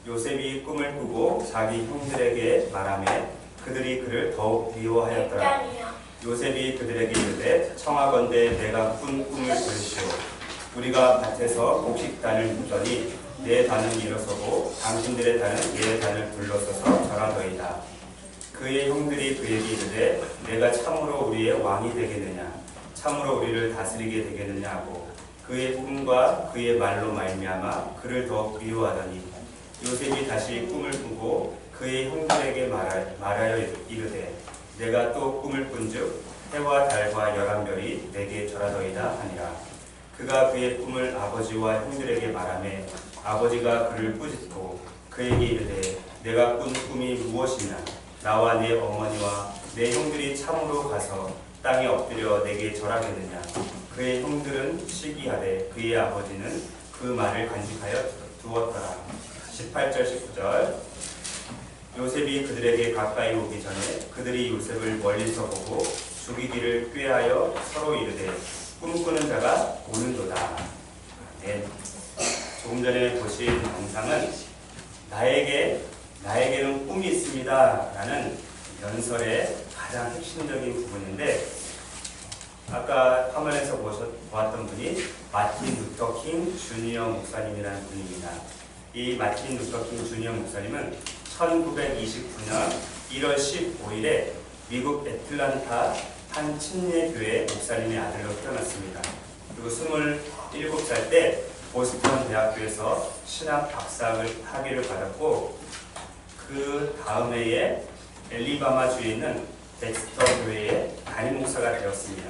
요셉이 꿈을 꾸고 자기 형들에게 말하며 그들이 그를 더욱 미워하였더라. 요셉이 그들에게 이르되 청하건대 내가 꾼 꿈을 들으시오. 우리가 밭에서 곡식단을 묻더니 내 단은 일어서고 당신들의 단은 내 단을 둘러서서 절하더이다. 그의 형들이 그에게 이르되 내가 참으로 우리의 왕이 되겠느냐, 참으로 우리를 다스리게 되겠느냐 하고 그의 꿈과 그의 말로 말미암아 그를 더욱 미워하더니 요셉이 다시 꿈을 꾸고 그의 형들에게 말하여 이르되 내가 또 꿈을 꾼즉 해와 달과 11별이 내게 절하더이다 하니라. 그가 그의 꿈을 아버지와 형들에게 말하며 아버지가 그를 꾸짖고 그에게 이르되 내가 꾼 꿈이 무엇이냐, 나와 내 어머니와 내 형들이 참으로 가서 땅에 엎드려 내게 절하겠느냐. 그의 형들은 시기하되 그의 아버지는 그 말을 간직하여 두었더라. 18절 19절. 요셉이 그들에게 가까이 오기 전에 그들이 요셉을 멀리서 보고 죽이기를 꾀하여 서로 이르되 꿈꾸는 자가 오는도다. 네. 조금 전에 보신 영상은 나에게는 꿈이 있습니다 라는 연설의 가장 핵심적인 부분인데, 아까 화면에서 보았던 분이 마틴 루터 킹 주니어 목사님이라는 분입니다. 이 마틴 루터 킹 주니어 목사님은 1929년 1월 15일에 미국 애틀란타 한 침례교회 목사님의 아들로 태어났습니다. 그리고 27살 때 보스턴 대학교에서 신학 학위를 받았고, 그 다음 해에 앨리바마주에 있는 덱스터 교회의 담임 목사가 되었습니다.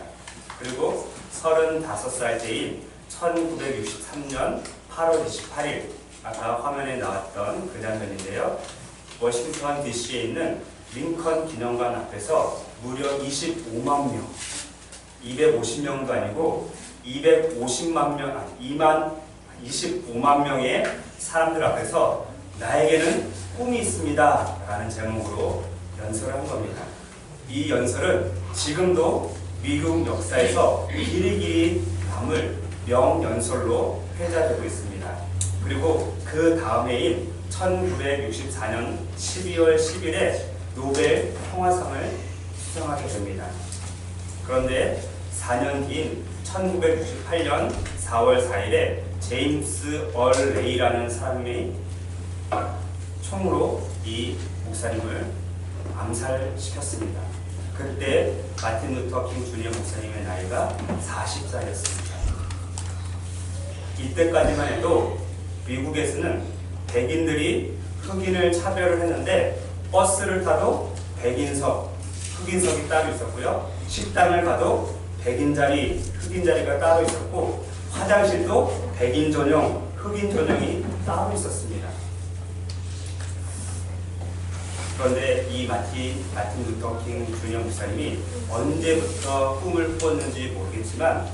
그리고 35살 때인 1963년 8월 28일, 아까 화면에 나왔던 그 장면인데요. 워싱턴 DC에 있는 링컨 기념관 앞에서 무려 25만 명, 250명도 아니고 25만 명의 사람들 앞에서 나에게는 꿈이 있습니다 라는 제목으로 연설을 한 겁니다. 이 연설은 지금도 미국 역사에서 길이 남을 명연설로 회자되고 있습니다. 그리고 그 다음 해인 1964년 12월 10일에 노벨 평화상을 수상하게 됩니다. 그런데 4년 뒤인 1968년 4월 4일에 제임스 레이라는 사람이 총으로 이 목사님을 암살시켰습니다. 그때 마틴 루터 킹 주니어 목사님의 나이가 40살이었습니다. 이때까지만 해도 미국에서는 백인들이 흑인을 차별을 했는데 버스를 타도 흑인석이 따로 있었고요. 식당을 가도 백인 자리, 흑인 자리가 따로 있었고, 화장실도 백인 전용, 흑인 전용이 따로 있었습니다. 그런데 이 마틴 루터 킹 주니어 목사님이 언제부터 꿈을 꾸었는지 모르겠지만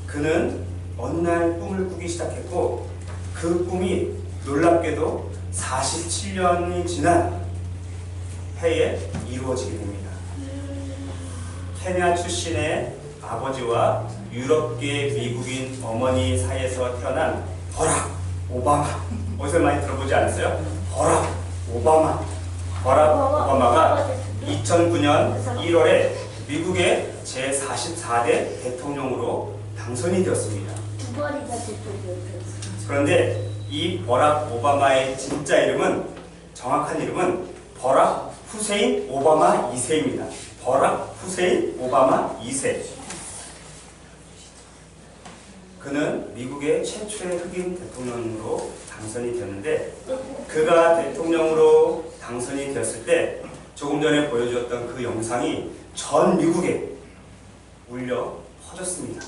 그는 어느 날 꿈을 꾸기 시작했고, 그 꿈이 놀랍게도 47년이 지난 해에 이루어지게 됩니다. 케냐 출신의 아버지와 유럽계 미국인 어머니 사이에서 태어난 버락 오바마, 어디서 많이 들어보지 않았어요? 버락 오바마가 2009년 1월에 미국의 제44대 대통령으로 당선이 되었습니다. 두 번이나 대통령이었어요. 그런데 이 버락 오바마의 진짜 이름은, 정확한 이름은 버락 후세인 오바마 2세입니다. 버락 후세인 오바마 2세. 그는 미국의 최초의 흑인 대통령으로 당선이 되었는데, 그가 대통령으로 당선이 되었을 때 조금 전에 보여주었던 그 영상이 전 미국에 울려 퍼졌습니다.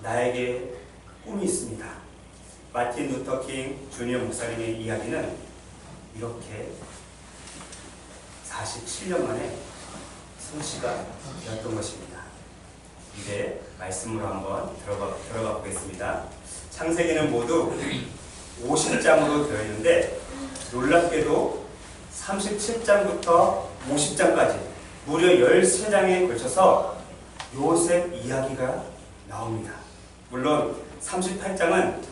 나에게 꿈이 있습니다. 마틴 루터 킹 주니어 목사님의 이야기는 이렇게 47년 만에 성취가 되었던 것입니다. 이제 말씀으로 한번 들어가 보겠습니다. 창세기는 모두 50장으로 되어 있는데, 놀랍게도 37장부터 50장까지 무려 13장에 걸쳐서 요셉 이야기가 나옵니다. 물론 38장은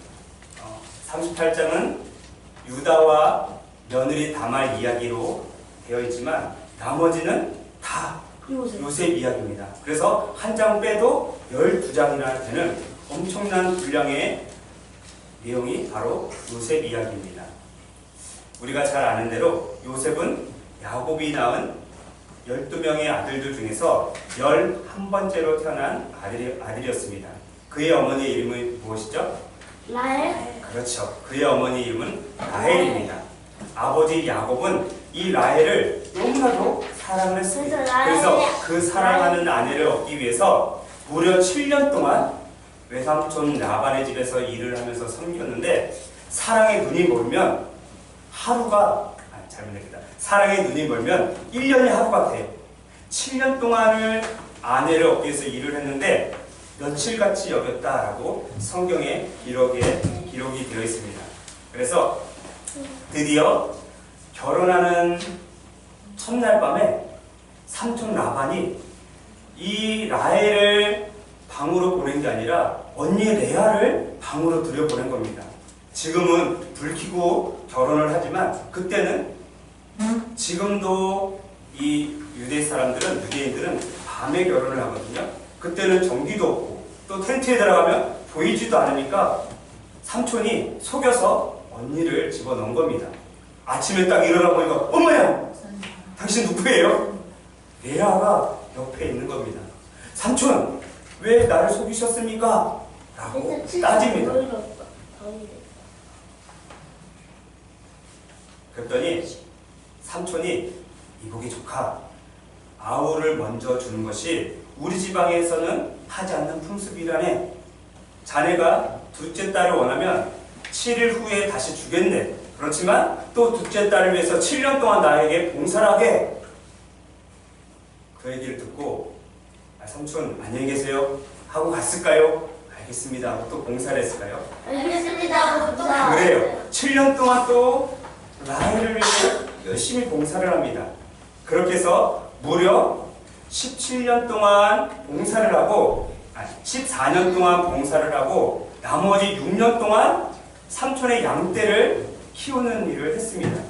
유다와 며느리 다말 이야기로 되어 있지만 나머지는 다 요셉 이야기입니다. 그래서 한 장 빼도 12장이나 되는 엄청난 분량의 내용이 바로 요셉 이야기입니다. 우리가 잘 아는 대로 요셉은 야곱이 낳은 12명의 아들들 중에서 11번째로 태어난 아들이었습니다. 그의 어머니의 이름은 무엇이죠? 라헬. 그렇죠. 그의 어머니 이름은 라헬입니다. 아버지 야곱은 이 라헬을 너무나도 사랑을 했습니다. 그래서 그 사랑하는 아내를 얻기 위해서 무려 7년 동안 외삼촌 라반의 집에서 일을 하면서 섬겼는데 사랑의 눈이 멀면 사랑의 눈이 멀면 1년이 하루 같아요. 7년 동안을 아내를 얻기 위해서 일을 했는데 며칠같이 여겼다라고 성경에 기록이 되어 있습니다. 그래서 드디어 결혼하는 첫날 밤에 삼촌 라반이 이 라헬을 방으로 보낸 게 아니라 언니 레아를 방으로 들여보낸 겁니다. 지금은 불 켜고 결혼을 하지만 그때는 지금도 이 유대인들은 밤에 결혼을 하거든요. 그때는 전기도 없고 또 텐트에 들어가면 보이지도 않으니까 삼촌이 속여서 언니를 집어넣은 겁니다. 아침에 딱 일어나 보니까 어머야! 당신 누구예요? 레아가 옆에 있는 겁니다. 삼촌! 왜 나를 속이셨습니까? 라고 따집니다. 그랬더니 삼촌이 이보게 조카, 아우를 먼저 주는 것이 우리 지방에서는 하지 않는 풍습이라네. 자네가 둘째 딸을 원하면 7일 후에 다시 주겠네. 그렇지만 또 둘째 딸을 위해서 7년 동안 나에게 봉사를 하게. 그 얘기를 듣고 삼촌 안녕히 계세요 하고 갔을까요? 알겠습니다 하고 또 봉사를 했을까요? 알겠습니다. 그래요. 7년 동안 또 라헬을 위해 열심히 봉사를 합니다. 그렇게 해서 무려 17년 동안 봉사를 하고 14년 동안 봉사를 하고 나머지 6년 동안 삼촌의 양떼를 키우는 일을 했습니다.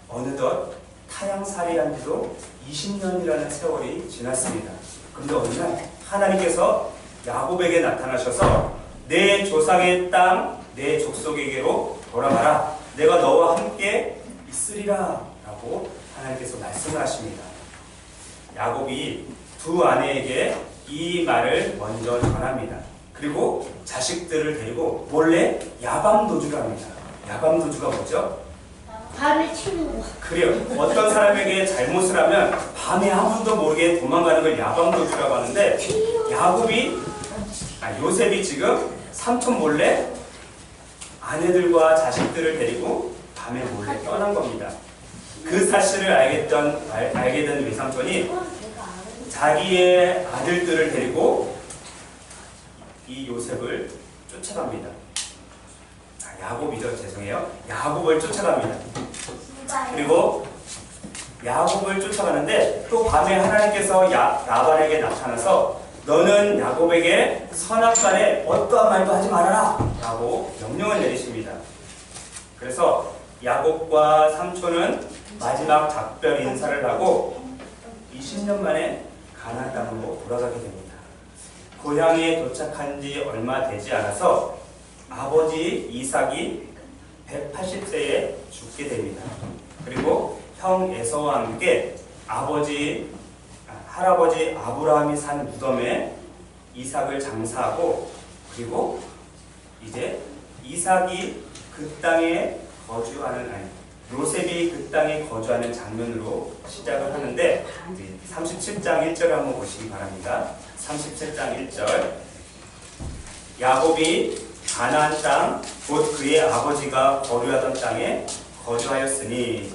어느덧 타향살이한 지도 20년이라는 세월이 지났습니다. 그런데 어느 날 하나님께서 야곱에게 나타나셔서 내 조상의 땅, 내 족속에게로 돌아가라. 내가 너와 함께 있으리라 라고 하나님께서 말씀을 하십니다. 야곱이 두 아내에게 이 말을 먼저 전합니다. 그리고 자식들을 데리고 몰래 야밤도주를 합니다. 야밤도주가 뭐죠? 밤에 치는 거. 그래요. 어떤 사람에게 잘못을 하면 밤에 아무도 모르게 도망가는 걸 야밤도주라고 하는데 요셉이 지금 삼촌 몰래 아내들과 자식들을 데리고 밤에 몰래 떠난 겁니다. 그 사실을 알게 된 외삼촌이 자기의 아들들을 데리고 이 요셉을 쫓아갑니다. 야곱을 쫓아갑니다. 그리고 야곱을 쫓아가는데 또 밤에 하나님께서 라반에게 나타나서 너는 야곱에게 선악간에 어떠한 말도 하지 말아라 라고 명령을 내리십니다. 그래서 야곱과 삼촌은 마지막 작별 인사를 하고 20년 만에 가나안 땅으로 돌아가게 됩니다. 고향에 도착한 지 얼마 되지 않아서 아버지 이삭이 180세에 죽게 됩니다. 그리고 형 에서와 함께 할아버지 아브라함이 산 무덤에 이삭을 장사하고 그리고 이제 이삭이 그 땅에 요셉이 그 땅에 거주하는 장면으로 시작을 하는데 37장 1절을 한번 보시기 바랍니다. 37장 1절 야곱이 가나안 땅 곧 그의 아버지가 거류하던 땅에 거주하였으니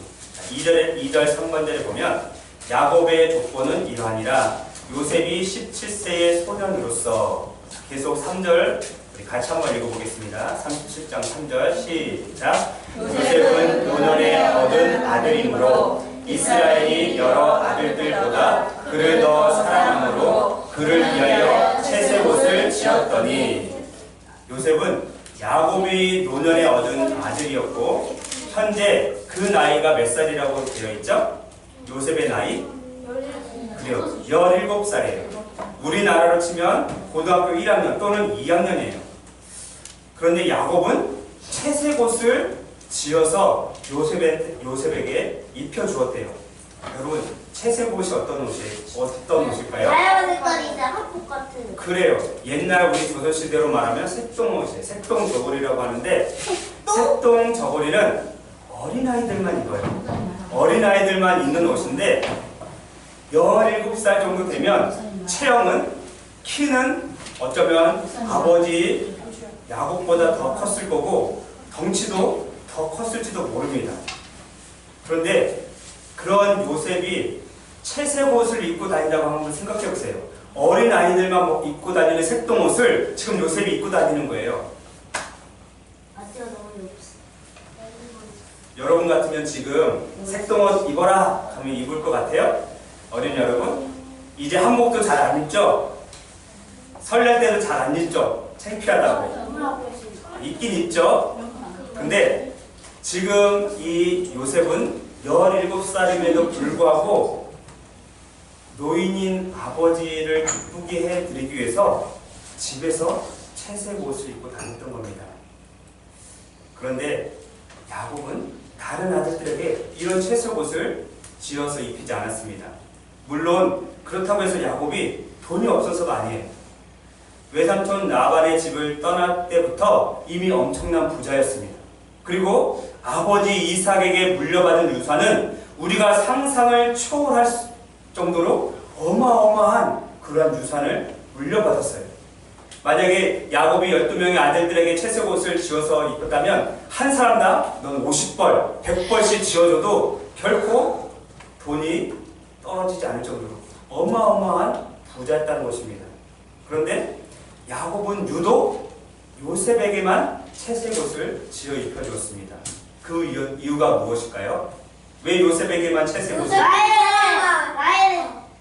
2절 3번절에 보면 야곱의 족보는 이러하니라 요셉이 17세의 소년으로서 계속 3절 우리 같이 한번 읽어보겠습니다. 37장 3절 시작 요셉은 노년에 얻은 아들이므로 이스라엘이 여러 아들들보다 그를 더 사랑함으로 그를 위하여 채색 옷을 지었더니 요셉은 야곱이 노년에 얻은 아들이었고 현재 그 나이가 몇 살이라고 되어 있죠? 요셉의 나이? 그래요. 17살이에요. 우리나라로 치면 고등학교 1학년 또는 2학년이에요. 그런데 야곱은 채색옷을 지어서 요셉에게 입혀주었대요. 여러분, 채색옷이 어떤 옷일까요? 다양한 색깔인데 한복 같은. 그래요. 옛날 우리 조선시대로 말하면 색동옷이에요. 색동저고리라고 하는데 색동저고리는 어린아이들만 입어요. 어린아이들만 입는 옷인데 17살 정도 되면 체형은 키는 어쩌면 아버지 야곱보다 더 컸을 거고 덩치도 더 컸을지도 모릅니다. 그런데 그런 요셉이 채색옷을 입고 다닌다고 한번 생각해 보세요. 어린아이들만 입고 다니는 색동옷을 지금 요셉이 입고 다니는 거예요. 여러분 같으면 지금 색동옷 입어라 하면 입을 것 같아요? 어린 여러분? 이제 한복도 잘 안 입죠? 설날 때도 잘 안 입죠? 창피하다고. 입긴 입죠? 근데 지금 이 요셉은 17살임에도 불구하고 노인인 아버지를 기쁘게 해드리기 위해서 집에서 채색 옷을 입고 다녔던 겁니다. 그런데 야곱은 다른 아들들에게 이런 채색 옷을 지어서 입히지 않았습니다. 물론 그렇다고 해서 야곱이 돈이 없어서가 아니에요. 외삼촌 라반의 집을 떠날 때부터 이미 엄청난 부자였습니다. 그리고 아버지 이삭에게 물려받은 유산은 우리가 상상을 초월할 정도로 어마어마한 그러한 유산을 물려받았어요. 만약에 야곱이 12명의 아들들에게 채색옷을 지어서 입혔다면 한 사람당 넌 50벌, 100벌씩 지어줘도 결코 돈이 떨어지지 않을 정도로 어마어마한 부자였다는 것입니다. 그런데 야곱은 유독 요셉에게만 채색옷을 지어 입혀주었습니다. 그 이유가 무엇일까요? 왜 요셉에게만 채색옷을?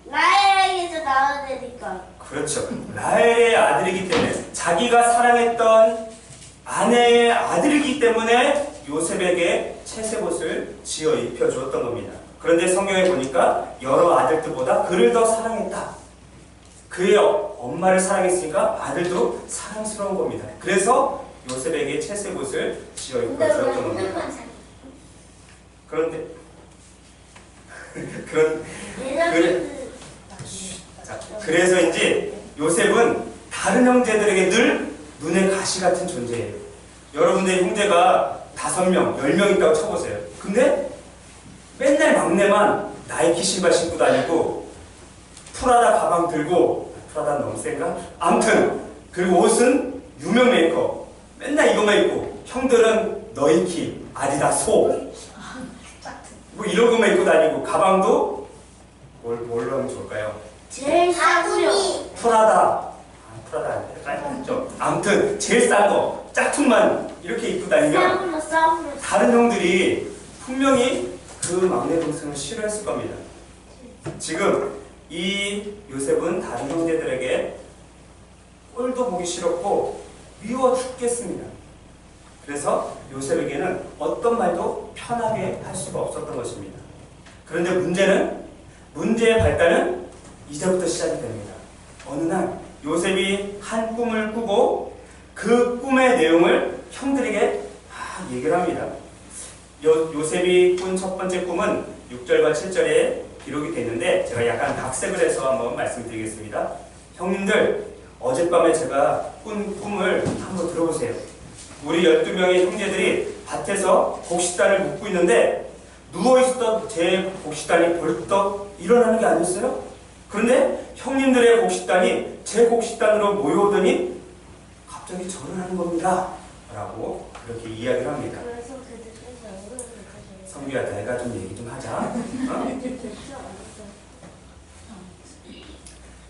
라헬에게서 나와내니까. 그렇죠. 라헬의 아들이기 때문에 자기가 사랑했던 아내의 아들이기 때문에 요셉에게 채색옷을 지어 입혀주었던 겁니다. 그런데 성경에 보니까 여러 아들들보다 그를 더 사랑했다. 그의 엄마를 사랑했으니까 아들도 사랑스러운 겁니다. 그래서 요셉에게 채색옷을 지어 입혀주었던 겁니다. 그런데 그래서인지 요셉은 다른 형제들에게 늘 눈의 가시 같은 존재예요. 여러분들의 형제가 5명, 10명 있다고 쳐보세요. 근데 맨날 막내만 나이키 신발 신고 다니고 프라다 가방 들고, 프라다는 너무 센가? 아무튼 그리고 옷은 유명 메이커 맨날 이것만 입고, 형들은 너이키, 아디다스, 뭐 이런 것만 입고 다니고, 가방도 뭘로 하면 좋을까요? 제일 싸구려. 프라다 헷갈렸죠. 아무튼 제일 싼 거 짝퉁만 이렇게 입고 다니면 다른 형들이 분명히 그 막내 동생을 싫어했을 겁니다. 지금 이 요셉은 다른 형제들에게 꼴도 보기 싫었고 미워 죽겠습니다. 그래서 요셉에게는 어떤 말도 편하게 할 수가 없었던 것입니다. 그런데 문제의 발단은 이제부터 시작이 됩니다. 어느 날 요셉이 한 꿈을 꾸고 그 꿈의 내용을 형들에게 얘기를 합니다. 요셉이 꾼 첫 번째 꿈은 6절과 7절에 기록이 되어 있는데 제가 약간 각색을 해서 한번 말씀드리겠습니다. 형님들, 어젯밤에 제가 꾼 꿈을 한번 들어보세요. 우리 12명의 형제들이 밭에서 곡식단을 묶고 있는데 누워있었던 제 곡식단이 벌떡 일어나는 게 아니었어요? 그런데 형님들의 곡식단이 제 곡식단으로 모여오더니 갑자기 절을 하는 겁니다. 라고 그렇게 이야기를 합니다. 성규야, 내가 좀 얘기 좀 하자. 어?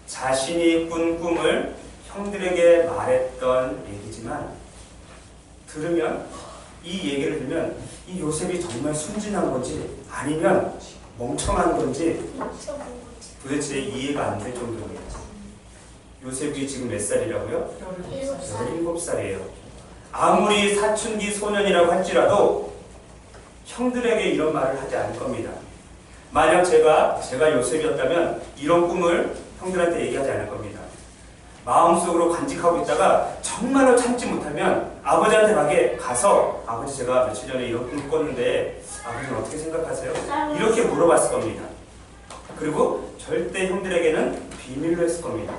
자신이 꾼 꿈을 형들에게 말했던 얘기지만 이 얘기를 들으면 이 요셉이 정말 순진한 건지 아니면 멍청한 건지 도대체 이해가 안 될 정도입니다. 요셉이 지금 몇 살이라고요? 17살이에요. 아무리 사춘기 소년이라고 할지라도 형들에게 이런 말을 하지 않을 겁니다. 만약 제가 요셉이었다면 이런 꿈을 형들한테 얘기하지 않을 겁니다. 마음속으로 간직하고 있다가 정말로 참지 못하면 아버지한테 가서 아버지 제가 며칠 전에 이런 꿈을 꿨는데 아버지는 어떻게 생각하세요? 이렇게 물어봤을 겁니다. 그리고 절대 형들에게는 비밀로 했을 겁니다.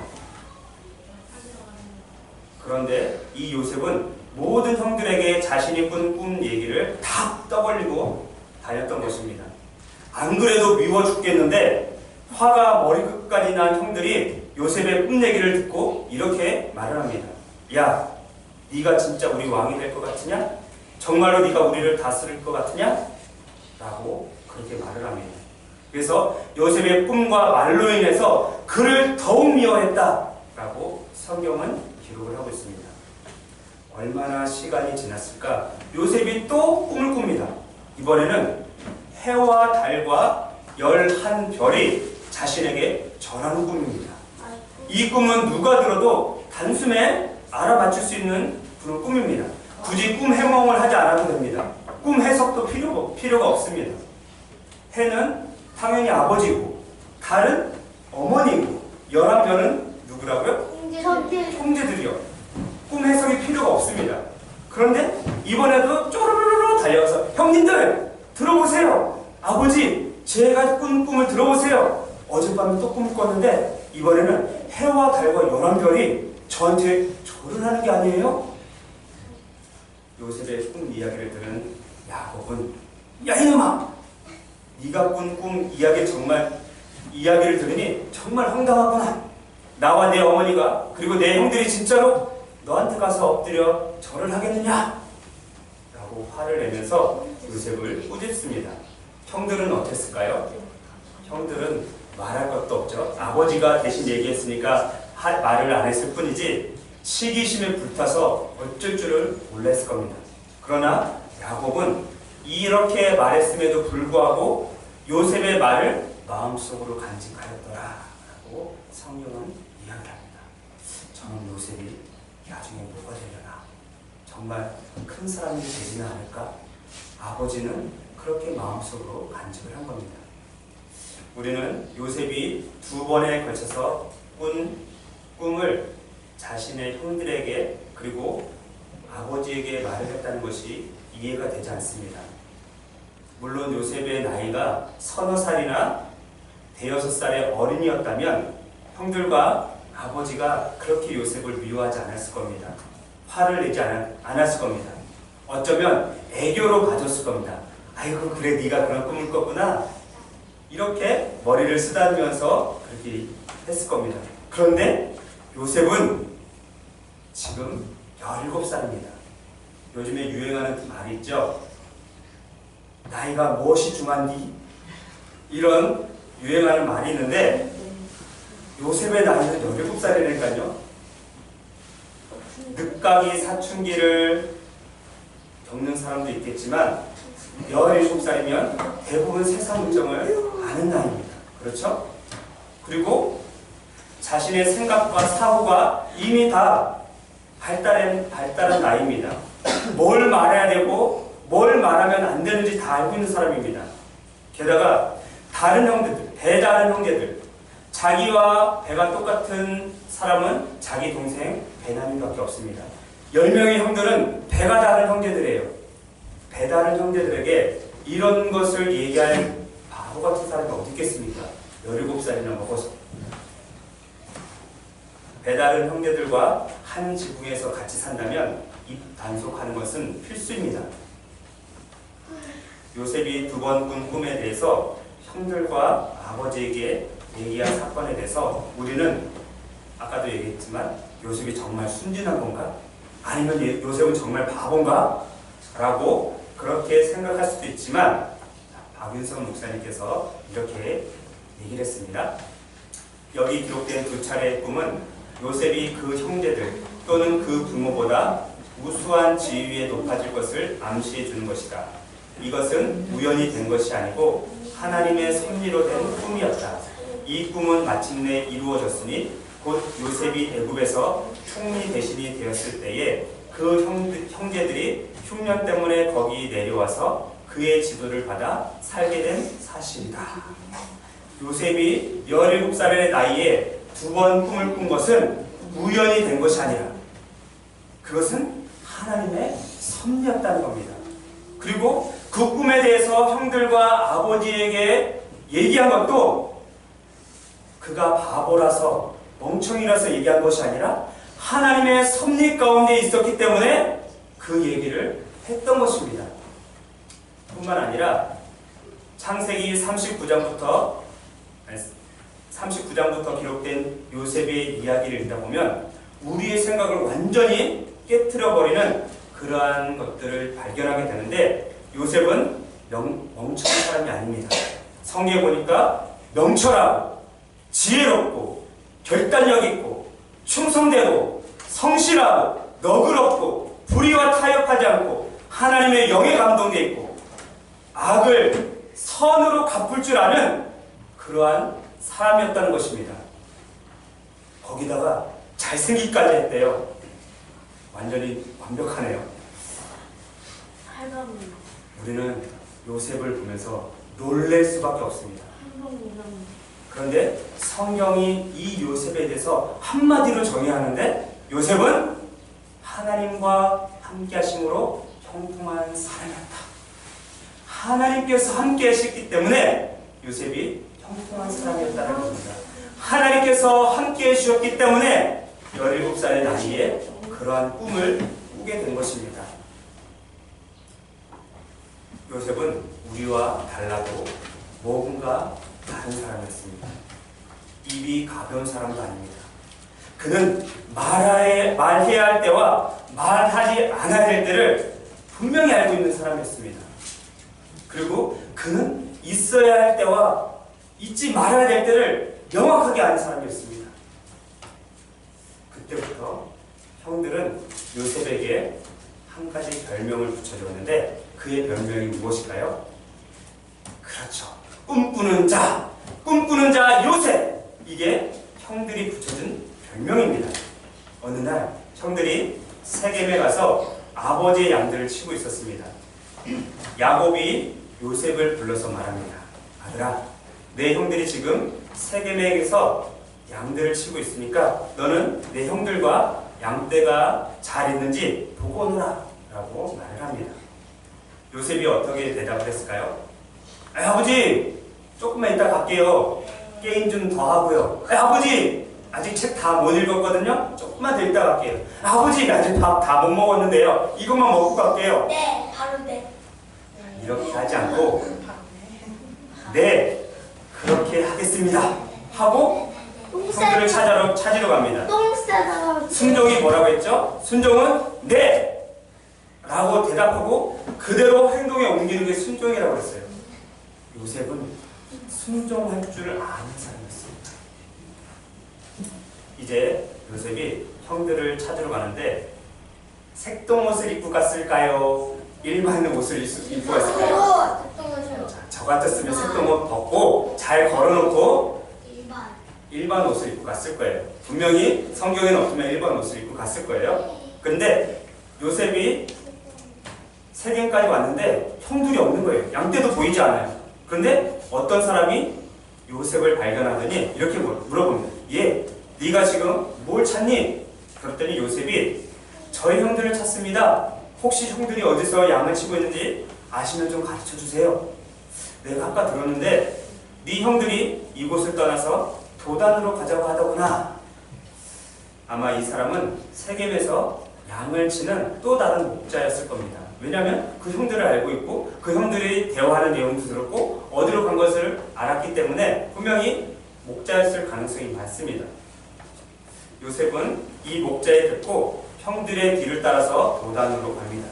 그런데 이 요셉은 모든 형들에게 자신이 꾼 꿈 얘기를 다 떠벌리고 다녔던 것입니다. 안 그래도 미워 죽겠는데 화가 머리끝까지 난 형들이 요셉의 꿈 얘기를 듣고 이렇게 말을 합니다. 야, 네가 진짜 우리 왕이 될 것 같으냐? 정말로 네가 우리를 다스릴 것 같으냐? 라고 그렇게 말을 합니다. 그래서 요셉의 꿈과 말로 인해서 그를 더욱 미워했다 라고 성경은 기록을 하고 있습니다. 얼마나 시간이 지났을까? 요셉이 또 꿈을 꿉니다. 이번에는 해와 달과 11별이 자신에게 절하는 꿈입니다. 이 꿈은 누가 들어도 단숨에 알아맞힐 수 있는 그런 꿈입니다. 굳이 꿈 해몽을 하지 않아도 됩니다. 꿈 해석도 필요가 없습니다. 해는 당연히 아버지고, 달은 어머니고, 11별은 누구라고요? 형제들이요. 꿈 해석이 필요가 없습니다. 그런데 이번에도 쪼르르르 달려와서 형님들 들어보세요. 아버지 제가 꾼 꿈을 들어보세요. 어젯밤에 또 꿈을 꿨는데 이번에는 해와 달과 11별이 저한테 절을 하는 게 아니에요? 요셉의 꿈 이야기를 들은 야곱은 야 이놈아! 네가 꾼 꿈 이야기를 들으니 정말 황당하구나. 나와 내 어머니가 그리고 내 형들이 진짜로 너한테 가서 엎드려 절을 하겠느냐? 라고 화를 내면서 요셉을 꾸짖습니다. 형들은 어땠을까요? 형들은 말할 것도 없죠. 아버지가 대신 얘기했으니까 말을 안 했을 뿐이지 시기심에 불타서 어쩔 줄을 몰랐을 겁니다. 그러나 야곱은 이렇게 말했음에도 불구하고 요셉의 말을 마음속으로 간직하였더라 라고 성경은 이야기합니다. 저는 요셉이 나중에 뭐가 되려나? 정말 큰 사람이 되지는 않을까? 아버지는 그렇게 마음속으로 간직을 한 겁니다. 우리는 요셉이 2번에 걸쳐서 꾼 꿈을 자신의 형들에게 그리고 아버지에게 말을 했다는 것이 이해가 되지 않습니다. 물론 요셉의 나이가 서너 살이나 대여섯 살의 어린이였다면 형들과 아버지가 그렇게 요셉을 미워하지 않았을 겁니다. 화를 내지 않았을 겁니다. 어쩌면 애교로 봐줬을 겁니다. 아이고 그래 네가 그런 꿈을 꿨구나. 이렇게 머리를 쓰다듬으면서 그렇게 했을 겁니다. 그런데 요셉은 지금 17살입니다. 요즘에 유행하는 말이 있죠. 나이가 무엇이 중한디? 이런 유행하는 말이 있는데 요셉의 나이는 17살이니까요. 늦가기 사춘기를 겪는 사람도 있겠지만 17살이면 대부분 세상 물정을 아는 나이입니다. 그렇죠? 그리고 자신의 생각과 사고가 이미 다 발달한 나이입니다. 뭘 말해야 되고 뭘 말하면 안 되는지 다 알고 있는 사람입니다. 게다가 다른 형제들, 배다른 형제들, 자기와 배가 똑같은 사람은 자기 동생 베냐민밖에 없습니다. 10명의 형들은 배가 다른 형제들이에요. 배 다른 형제들에게 이런 것을 얘기할 바보 같은 사람이 어디 있겠습니까? 17살이나 먹어서. 배 다른 형제들과 한 지붕에서 같이 산다면 입 단속하는 것은 필수입니다. 요셉이 2번 꾼 꿈에 대해서 형들과 아버지에게 얘기한 사건에 대해서 우리는 아까도 얘기했지만 요셉이 정말 순진한 건가? 아니면 요셉은 정말 바본가? 라고 그렇게 생각할 수도 있지만 박윤성 목사님께서 이렇게 얘기를 했습니다. 여기 기록된 2차례의 꿈은 요셉이 그 형제들 또는 그 부모보다 우수한 지위에 높아질 것을 암시해 주는 것이다. 이것은 우연히 된 것이 아니고 하나님의 섭리로 된 꿈이었다. 이 꿈은 마침내 이루어졌으니 곧 요셉이 애굽에서 총리 대신이 되었을 때에 그 형제들이 흉년 때문에 거기 내려와서 그의 지도를 받아 살게 된 사실이다. 요셉이 17살의 나이에 2번 꿈을 꾼 것은 우연히 된 것이 아니라 그것은 하나님의 섭리였다는 겁니다. 그리고 그 꿈에 대해서 형들과 아버지에게 얘기한 것도 그가 바보라서 멍청이라서 얘기한 것이 아니라 하나님의 섭리 가운데 있었기 때문에 그 얘기를 했던 것입니다. 뿐만 아니라 창세기 39장부터 기록된 요셉의 이야기를 읽다 보면 우리의 생각을 완전히 깨트려버리는 그러한 것들을 발견하게 되는데 요셉은 멍청한 사람이 아닙니다. 성경에 보니까 명철하고 지혜롭고 결단력 있고 충성되고 성실하고 너그럽고 불의와 타협하지 않고 하나님의 영에 감동되어 있고 악을 선으로 갚을 줄 아는 그러한 사람이었다는 것입니다. 거기다가 잘생기기까지 했대요. 완전히 완벽하네요. 우리는 요셉을 보면서 놀랄 수밖에 없습니다. 그런데 성경이 이 요셉에 대해서 한마디로 정의하는데 요셉은 하나님과 함께 하심으로 형통한 사람이었다. 하나님께서 함께 하셨기 때문에 요셉이 형통한 사람이었다는 겁니다. 하나님께서 함께 해주셨기 때문에 17살의 나이에 그러한 꿈을 꾸게 된 것입니다. 요셉은 우리와 달라도 뭔가 다른 사람이었습니다. 입이 가벼운 사람도 아닙니다. 그는 말해야 할 때와 말하지 않아야 할 때를 분명히 알고 있는 사람이었습니다. 그리고 그는 있어야 할 때와 잊지 말아야 될 때를 명확하게 아는 사람이었습니다. 그때부터 형들은 요셉에게 한 가지 별명을 붙여줬는데 그의 별명이 무엇일까요? 그렇죠. 꿈꾸는 자 요셉! 이게 형들이 붙여준 별명입니다. 어느 날 형들이 세겜에 가서 아버지의 양들을 치고 있었습니다. 야곱이 요셉을 불러서 말합니다. 아들아, 내 형들이 지금 세겜에서 양들을 치고 있으니까 너는 내 형들과 양떼가 잘 있는지 보고 오너라 라고 말을 합니다. 요셉이 어떻게 대답을 했을까요? 아버지, 조금만 이따 갈게요. 게임 좀 더 하고요. 아버지, 아직 책 다 못 읽었거든요. 조금만 더 이따 갈게요. 아버지, 아직 밥 다 못 먹었는데요. 이것만 먹고 갈게요. 네, 바로 네. 이렇게 하지 않고 네, 그렇게 하겠습니다 하고 형들을 찾으러 갑니다. 똥 싸다가 순종이 뭐라고 했죠? 순종은 네! 라고 대답하고 그대로 행동에 옮기는 게 순종이라고 했어요. 요셉은 순종할 줄 아는 사람이었습니다. 이제 요셉이 형들을 찾으러 가는데 색동옷을 입고 갔을까요? 일반 옷을 입고 갔을까요? 저 같았으면 색동옷 벗고 잘 걸어놓고 일반 옷을 입고 갔을 거예요. 분명히 성경에는 없으면 일반 옷을 입고 갔을 거예요. 근데 요셉이 세겜까지 왔는데 형들이 없는 거예요. 양떼도 보이지 않아요. 그런데 어떤 사람이 요셉을 발견하더니 이렇게 물어봅니다. 얘, 네가 지금 뭘 찾니? 그랬더니 요셉이 저희 형들을 찾습니다. 혹시 형들이 어디서 양을 치고 있는지 아시면 좀 가르쳐 주세요. 내가 아까 들었는데 네 형들이 이곳을 떠나서 도단으로 가자고 하더구나. 아마 이 사람은 세겜에서 양을 치는 또 다른 목자였을 겁니다. 왜냐하면 그 형들을 알고 있고 그 형들이 대화하는 내용도 들었고 어디로 간 것을 알았기 때문에 분명히 목자였을 가능성이 많습니다. 요셉은 이 목자에 듣고 형들의 뒤를 따라서 도단으로 갑니다.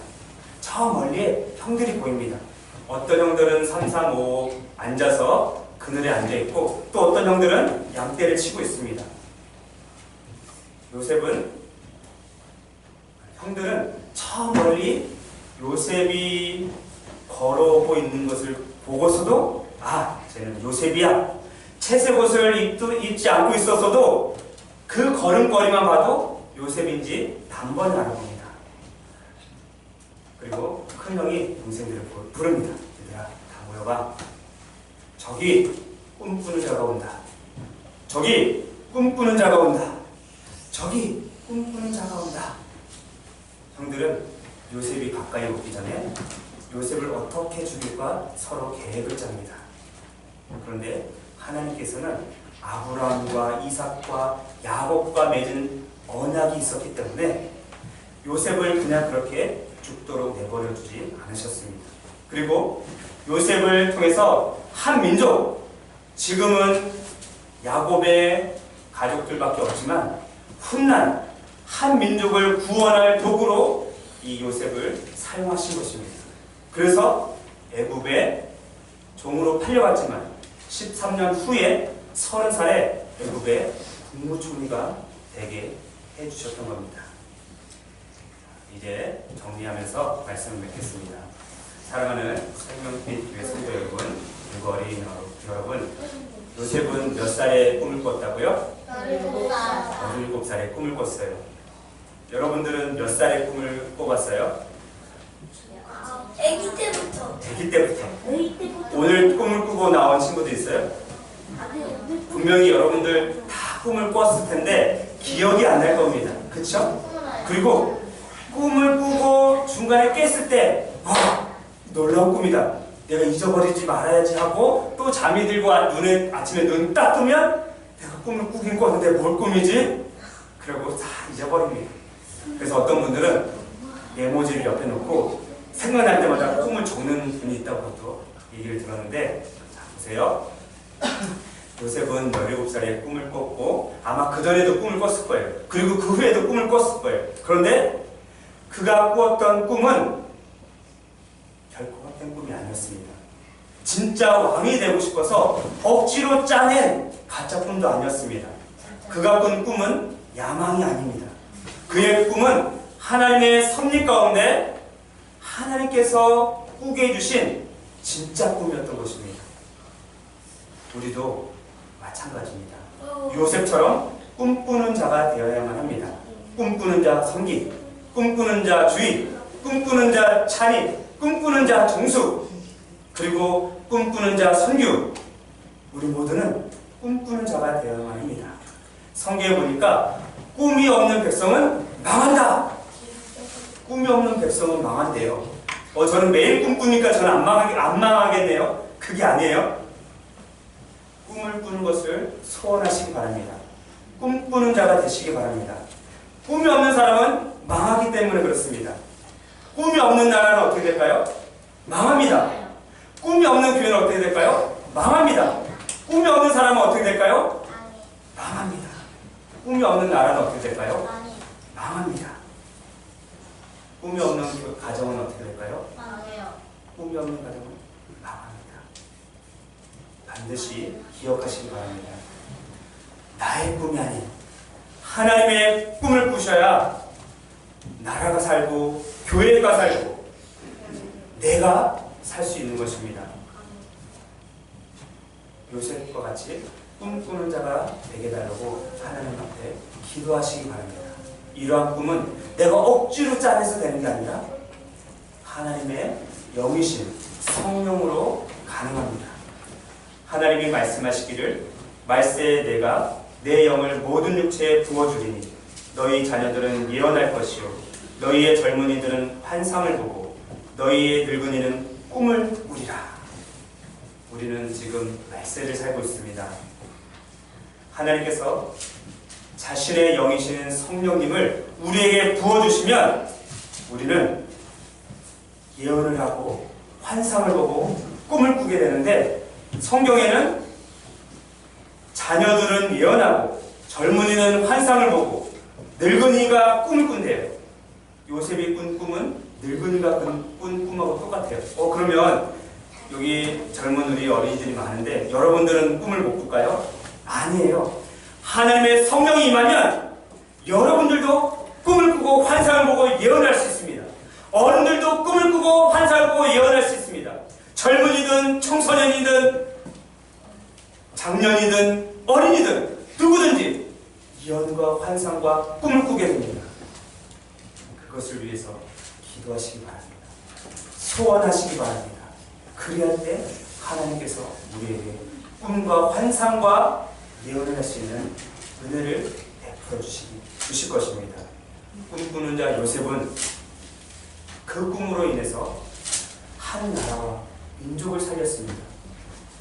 저 멀리에 형들이 보입니다. 어떤 형들은 3, 4, 5 앉아서 그늘에 앉아있고 또 어떤 형들은 양떼를 치고 있습니다. 형들은 저 멀리 요셉이 걸어오고 있는 것을 보고서도 쟤는 요셉이야. 채색 옷을 입지 않고 있었어도 그 걸음걸이만 봐도 요셉인지 단번에 알아봅니다. 그리고 큰 형이 동생들을 부릅니다. 얘들아, 다 모여봐. 저기 꿈꾸는 자가 온다. 저기 꿈꾸는 자가 온다. 저기 꿈꾸는 자가 온다. 형들은 요셉이 가까이 오기 전에 요셉을 어떻게 죽일까 서로 계획을 짭니다. 그런데 하나님께서는 아브라함과 이삭과 야곱과 맺은 언약이 있었기 때문에 요셉을 그냥 그렇게 죽도록 내버려 두지 않으셨습니다. 그리고 요셉을 통해서 한 민족, 지금은 야곱의 가족들밖에 없지만 훗날 한 민족을 구원할 도구로 이 요셉을 사용하신 것입니다. 그래서 애굽에 종으로 팔려갔지만 13년 후에 30살에 애굽의 국무총리가 되게 해주셨던 겁니다. 이제 정리하면서 말씀을 맺겠습니다. 사랑하는 생명빛 교회 성도 여러분, 그리고 어린이 여러분, 요셉은 몇 살에 꿈을 꿨다고요? 17살에 꿈을 꿨어요. 여러분들은 몇 살에 꿈을 꿔봤어요? 아기 때부터. 아기 때부터. 오늘 꿈을 꾸고 나온 친구도 있어요? 분명히 여러분들 다 꿈을 꿨을 텐데 기억이 안 날 겁니다. 그쵸? 그리고 꿈을 꾸고 중간에 깼을 때 놀라운 꿈이다. 내가 잊어버리지 말아야지 하고 또 잠이 들고 아침에 눈 딱 뜨면 내가 꿈을 꾸긴 꿨는데 뭘 꿈이지? 그러고 다 잊어버립니다. 그래서 어떤 분들은 메모지를 옆에 놓고 생각날 때마다 꿈을 적는 분이 있다고 또 얘기를 들었는데, 자 보세요. 요셉은 17살에 꿈을 꿨고 아마 그전에도 꿈을 꿨을 거예요. 그리고 그 후에도 꿈을 꿨을 거예요. 그런데 그가 꾸었던 꿈은 결코 헛된 꿈이 아니었습니다. 진짜 왕이 되고 싶어서 억지로 짜낸 가짜 꿈도 아니었습니다. 그가 꾼 꿈은 야망이 아닙니다. 그의 꿈은 하나님의 섭리 가운데 하나님께서 꾸게 해주신 진짜 꿈이었던 것입니다. 우리도 마찬가지입니다. 요셉처럼 꿈꾸는 자가 되어야만 합니다. 꿈꾸는 자 성기, 꿈꾸는 자 주의, 꿈꾸는 자 찬이, 꿈꾸는 자 정수, 그리고 꿈꾸는 자 선교. 우리 모두는 꿈꾸는 자가 되어야만 합니다. 성경에 보니까 꿈이 없는 백성은 망한다. 꿈이 없는 백성은 망한대요. 저는 매일 꿈꾸니까 저는 안 망하겠네요. 그게 아니에요. 꿈을 꾸는 것을 소원하시기 바랍니다. 꿈꾸는 자가 되시기 바랍니다. 꿈이 없는 사람은 망하기 때문에 그렇습니다. 꿈이 없는 나라는 어떻게 될까요? 망합니다. 꿈이 없는 교회는 어떻게 될까요? 망합니다. 꿈이 없는 사람은 어떻게 될까요? 망합니다. 꿈이 없는 나라는 어떻게 될까요? 망합니다. 꿈이 없는 가정은 어떻게 될까요? 꿈이 없는 가정은 망합니다. 반드시 기억하시기 바랍니다. 나의 꿈이 아닌 하나님의 꿈을 꾸셔야 나라가 살고 교회가 살고 내가 살 수 있는 것입니다. 요셉과 같이 꿈꾸는 자가 되게 달라고 하나님 앞에 기도하시기 바랍니다. 이러한 꿈은 내가 억지로 짜내서 되는 게 아니라 하나님의 영이신 성령으로 가능합니다. 하나님이 말씀하시기를 말세에 내가 내 영을 모든 육체에 부어주리니 너희 자녀들은 예언할 것이요 너희의 젊은이들은 환상을 보고 너희의 늙은이는 꿈을 꾸리라. 우리는 지금 말세를 살고 있습니다. 하나님께서 자신의 영이신 성령님을 우리에게 부어주시면 우리는 예언을 하고 환상을 보고 꿈을 꾸게 되는데, 성경에는 자녀들은 예언하고 젊은이는 환상을 보고 늙은이가 꿈을 꾼대요. 요셉이 꾼 꿈은 늙은이가 꾼 꿈하고 똑같아요. 그러면 여기 젊은 우리 어린이들이 많은데 여러분들은 꿈을 못 꿀까요? 아니에요. 하나님의 성령이 임하면 여러분들도 꿈을 꾸고 환상을 보고 예언할 수 있습니다. 어른들도 꿈을 꾸고 환상을 보고 예언할 수 있습니다. 젊은이든 청소년이든 장년이든 어린이든 누구든지 예언과 환상과 꿈을 꾸게 됩니다. 그것을 위해서 기도하시기 바랍니다. 소원하시기 바랍니다. 그리할 때 하나님께서 우리에게 꿈과 환상과 예언을 할 수 있는 은혜를 베풀어 주실 것입니다. 꿈꾸는 자 요셉은 그 꿈으로 인해서 한 나라와 민족을 살렸습니다.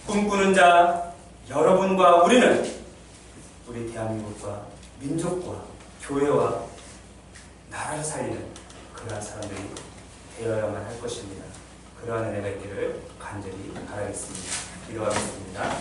꿈꾸는 자 여러분과 우리는 우리 대한민국과 민족과 교회와 나라를 살리는 그러한 사람들이 되어야만 할 것입니다. 그러한 은혜가 있기를 간절히 바라겠습니다. 기도하겠습니다.